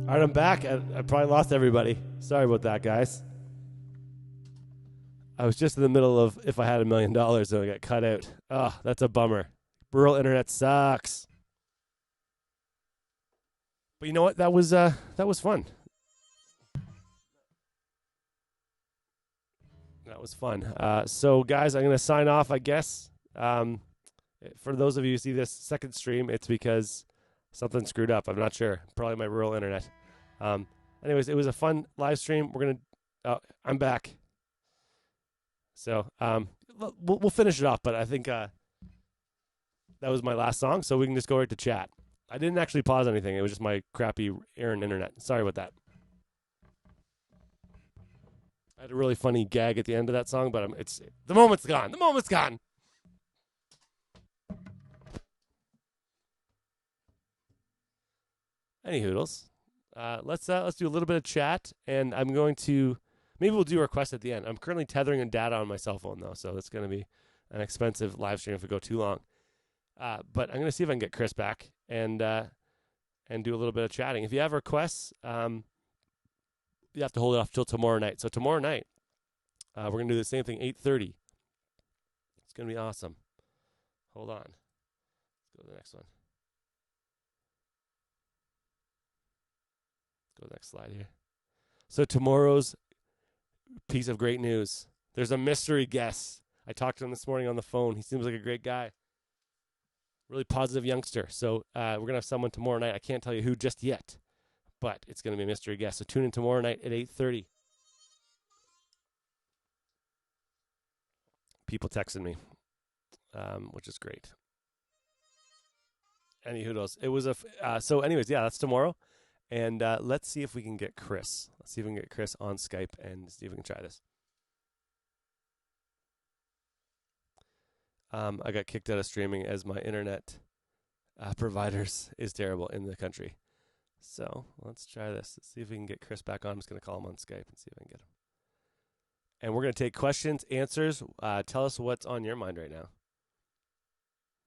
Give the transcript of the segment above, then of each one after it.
All right, I'm back. I probably lost everybody. Sorry about that, guys. I was just in the middle of If I Had $1 Million and I got cut out. Oh, that's a bummer. Rural internet sucks. But you know what? That was fun. That was fun. So, guys, I'm going to sign off, I guess. For those of you who see this second stream, it's because something screwed up. I'm not sure. Probably my rural internet. Anyways, it was a fun live stream. I'm back. So we'll finish it off, but I think that was my last song, so we can just go right to chat. I didn't actually pause anything. It was just my crappy Aaron internet. Sorry about that. I had a really funny gag at the end of that song, but the moment's gone. The moment's gone. Any hoodles. Let's do a little bit of chat, and I'm going to maybe we'll do a request at the end. I'm currently tethering in data on my cell phone though, so it's going to be an expensive live stream if we go too long. But I'm going to see if I can get Chris back and do a little bit of chatting. If you have requests, you have to hold it off till tomorrow night. So tomorrow night, we're going to do the same thing, 8:30. It's going to be awesome. Hold on. Let's go to the next one. Go to the next slide here. So tomorrow's piece of great news. There's a mystery guest. I talked to him this morning on the phone. He seems like a great guy. Really positive youngster. So we're going to have someone tomorrow night. I can't tell you who just yet, but it's going to be a mystery guest. So tune in tomorrow night at 8:30. People texting me, which is great. Any hoodles. It was so anyways, yeah, that's tomorrow. And let's see if we can get Chris. Let's see if we can get Chris on Skype and see if we can try this. I got kicked out of streaming as my internet providers is terrible in the country. So let's try this. Let's see if we can get Chris back on. I'm just going to call him on Skype and see if I can get him. And we're going to take questions, answers. Tell us what's on your mind right now.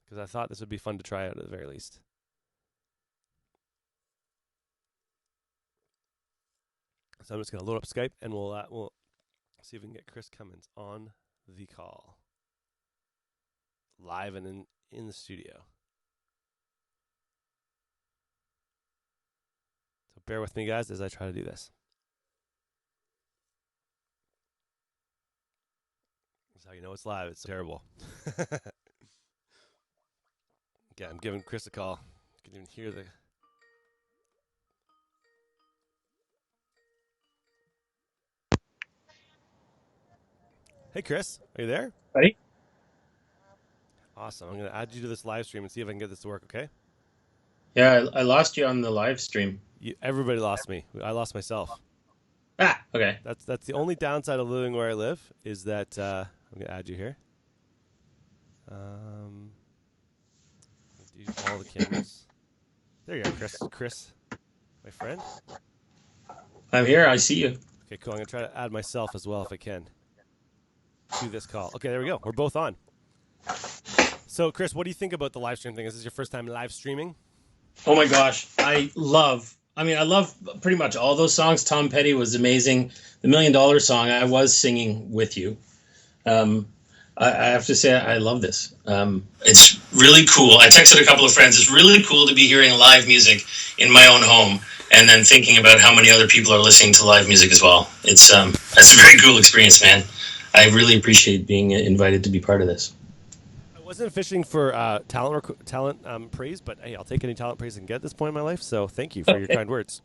Because I thought this would be fun to try out at the very least. So I'm just going to load up Skype, and we'll see if we can get Chris Cummins on the call. Live and in the studio. So bear with me, guys, as I try to do this. That's how you know it's live. It's terrible. Yeah, I'm giving Chris a call. You can even hear the... Hey, Chris. Are you there? Ready? Awesome. I'm going to add you to this live stream and see if I can get this to work, okay? Yeah, I lost you on the live stream. Everybody lost me. I lost myself. Okay. That's the only downside of living where I live is that I'm going to add you here. Do all the cameras. There you go, Chris. Chris, my friend. I'm here. I see you. Okay, cool. I'm going to try to add myself as well if I can to this call. Okay, there we go. We're both on. So, Chris, what do you think about the live stream thing? Is this your first time live streaming? Oh my gosh. I love pretty much all those songs. Tom Petty was amazing. The $1 Million song, I was singing with you. I have to say, I love this. It's really cool. I texted a couple of friends. It's really cool to be hearing live music in my own home and then thinking about how many other people are listening to live music as well. That's a very cool experience, man. I really appreciate being invited to be part of this. I wasn't fishing for talent praise, but hey, I'll take any talent praise I can get at this point in my life. So thank you for your kind words.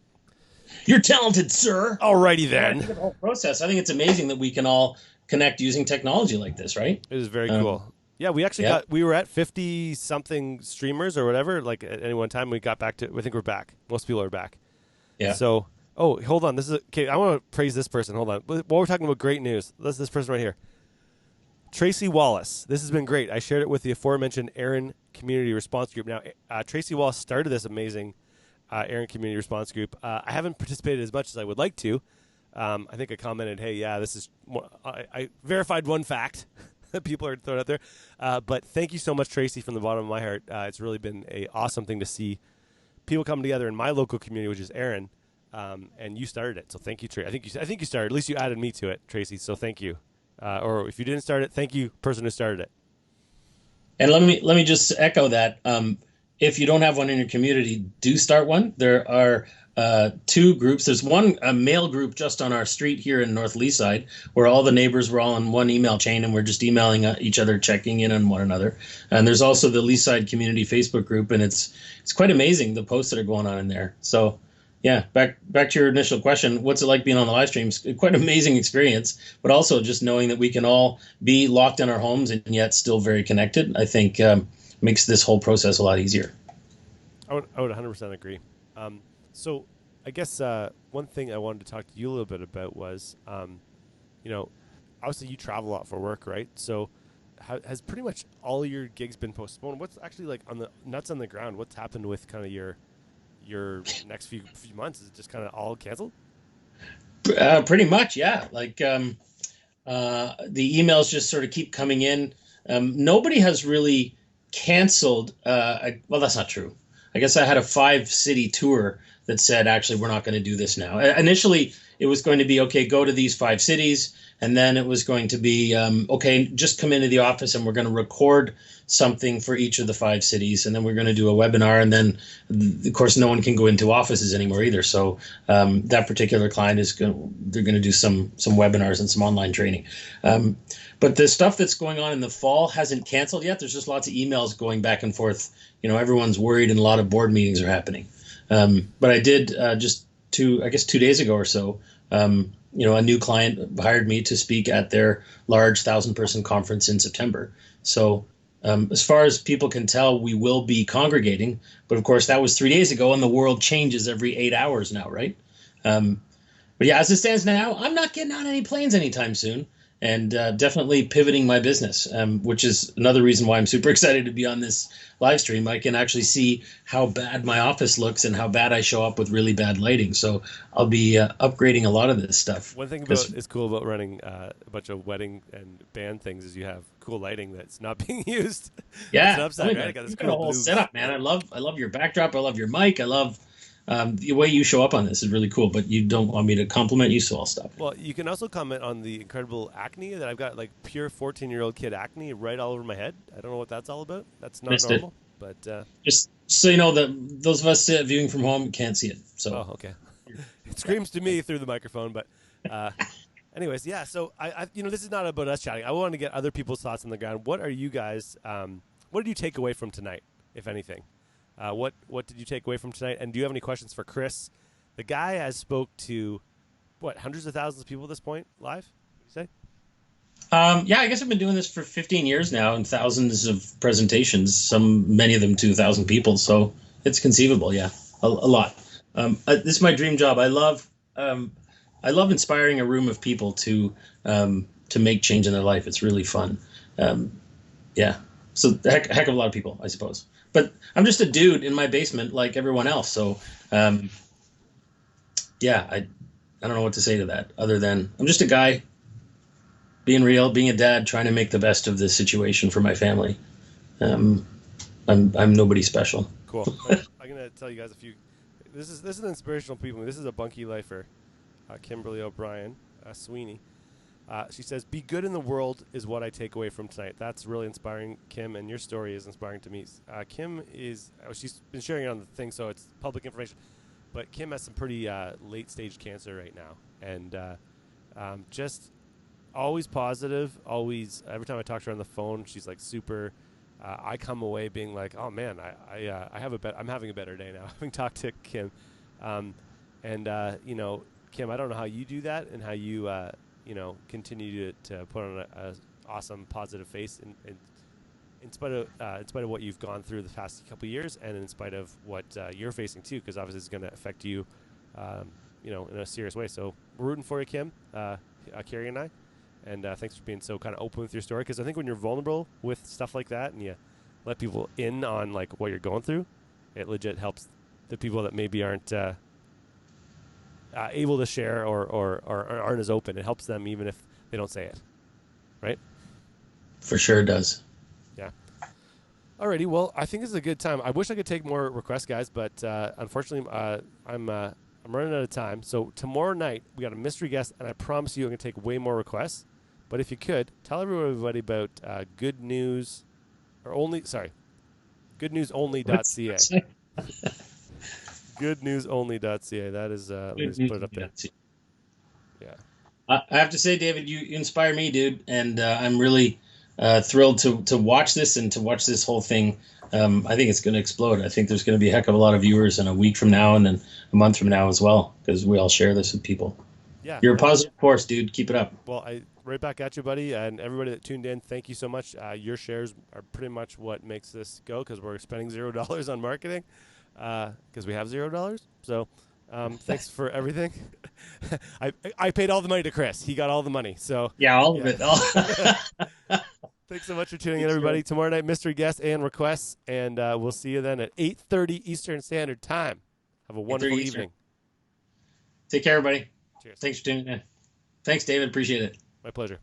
You're talented, sir. Alrighty then. I think the whole process. I think it's amazing that we can all connect using technology like this, right? It is very cool. Yeah, we actually we were at 50 something streamers or whatever. Like at any one time, we got back to. I think we're back. Most people are back. Yeah. So. Oh, hold on. This is okay. I want to praise this person. Hold on. While we're talking about great news, this person right here, Tracy Wallace. This has been great. I shared it with the aforementioned Aaron Community Response Group. Now, Tracy Wallace started this amazing Aaron Community Response Group. I haven't participated as much as I would like to. I think I commented, "Hey, yeah, this is." I verified one fact that people are throwing out there. But thank you so much, Tracy, from the bottom of my heart. It's really been an awesome thing to see people come together in my local community, which is Aaron. and you started it. So thank you, Tracy. I think you started. At least you added me to it, Tracy. So thank you. Or if you didn't start it, thank you, person who started it. And let me just echo that. If you don't have one in your community, do start one. There are two groups. There's one a male group just on our street here in North Leaside, where all the neighbors were all in one email chain, and we're just emailing each other, checking in on one another. And there's also the Leaside Community Facebook group, and it's quite amazing the posts that are going on in there. So yeah, back to your initial question, what's it like being on the live streams? Quite an amazing experience, but also just knowing that we can all be locked in our homes and yet still very connected, I think makes this whole process a lot easier. I would 100% agree. So I guess one thing I wanted to talk to you a little bit about was, you know, obviously you travel a lot for work, right? So has pretty much all your gigs been postponed? What's actually like on the nuts on the ground? What's happened with kind of your next few months? Is it just kind of all canceled? Pretty much, yeah. Like the emails just sort of keep coming in. Nobody has really canceled. Well, that's not true. I guess I had a 5-city tour that said, actually, we're not going to do this now. Initially, it was going to be, okay, go to these 5 cities. And then it was going to be, okay, just come into the office and we're going to record something for each of the 5 cities. And then we're going to do a webinar. And then, of course, no one can go into offices anymore either. So that particular client they're going to do some webinars and some online training. But the stuff that's going on in the fall hasn't canceled yet. There's just lots of emails going back and forth. You know, everyone's worried and a lot of board meetings are happening. But I did just 2 days ago or so, you know, a new client hired me to speak at their large 1,000-person conference in September. So as far as people can tell, we will be congregating. But of course, that was 3 days ago, and the world changes every 8 hours now, right? But yeah, as it stands now, I'm not getting on any planes anytime soon. And definitely pivoting my business, which is another reason why I'm super excited to be on this live stream. I can actually see how bad my office looks and how bad I show up with really bad lighting. So I'll be upgrading a lot of this stuff. One thing is cool about running a bunch of wedding and band things is you have cool lighting that's not being used. Yeah, it's an upside, right? I got this cool a whole setup, man. I love your backdrop. I love your mic. I love the way you show up on this is really cool, but you don't want me to compliment you, so I'll stop. Well, you can also comment on the incredible acne that I've got, like pure 14-year-old kid acne right all over my head. I don't know what that's all about. That's not normal, but just so you know, that those of us viewing from home can't see it. So, oh, okay. It screams to me through the microphone, but anyways, yeah. So I, you know, this is not about us chatting. I want to get other people's thoughts on the ground. What are you guys? What did you take away from tonight, if anything? What did you take away from tonight? And do you have any questions for Chris? The guy has spoke to, hundreds of thousands of people at this point live? You say? Yeah, I guess I've been doing this for 15 years now and thousands of presentations, many of them to 1,000 people. So it's conceivable. Yeah, a lot. This is my dream job. I love inspiring a room of people to make change in their life. It's really fun. Yeah. So heck of a lot of people, I suppose. But I'm just a dude in my basement like everyone else. So, yeah, I don't know what to say to that other than I'm just a guy being real, being a dad, trying to make the best of this situation for my family. I'm nobody special. Cool. Well, I'm going to tell you guys a few. This is inspirational people. This is a bunkie lifer, Kimberly O'Brien, Sweeney. She says, be good in the world is what I take away from tonight. That's really inspiring, Kim, and your story is inspiring to me. Kim she's been sharing it on the thing, so it's public information. But Kim has some pretty late-stage cancer right now. And just always positive, always, every time I talk to her on the phone, she's like super, I come away being like, oh man, I'm having a better day now, having talked to Kim. You know, Kim, I don't know how you do that and how you, you know, continue to put on a awesome, positive face in spite of what you've gone through the past couple of years, and in spite of what you're facing too, because obviously it's going to affect you, you know, in a serious way. So we're rooting for you, Kim, Carrie and I, and thanks for being so kind of open with your story. Because I think when you're vulnerable with stuff like that, and you let people in on like what you're going through, it legit helps the people that maybe aren't able to share or aren't as open. It helps them even if they don't say it, right? For sure it does. Yeah. Alrighty, well, I think this is a good time. I wish I could take more requests, guys, but unfortunately, I'm I'm running out of time. So tomorrow night we got a mystery guest, and I promise you I'm going to take way more requests. But if you could tell everybody about good news or only sorry, goodnewsonly.ca. Goodnewsonly.ca. That is let me Good just news. put it up there. Yeah. I have to say, David, you inspire me, dude, and I'm really thrilled to watch this and to watch this whole thing. I think it's going to explode. I think there's going to be a heck of a lot of viewers in a week from now and then a month from now as well, because we all share this with people. Yeah. You're a positive force, dude. Keep it up. Well, right back at you, buddy, and everybody that tuned in. Thank you so much. Your shares are pretty much what makes this go, because we're spending $0 on marketing, because we have $0. So, thanks for everything. I paid all the money to Chris. He got all the money. So Yeah, all of it. Thanks so much for tuning in, everybody. Tomorrow night, mystery guests and requests, and we'll see you then at 8:30 Eastern Standard Time. Have a wonderful evening. Take care, everybody. Cheers. Thanks for tuning in. Thanks, David. Appreciate it. My pleasure.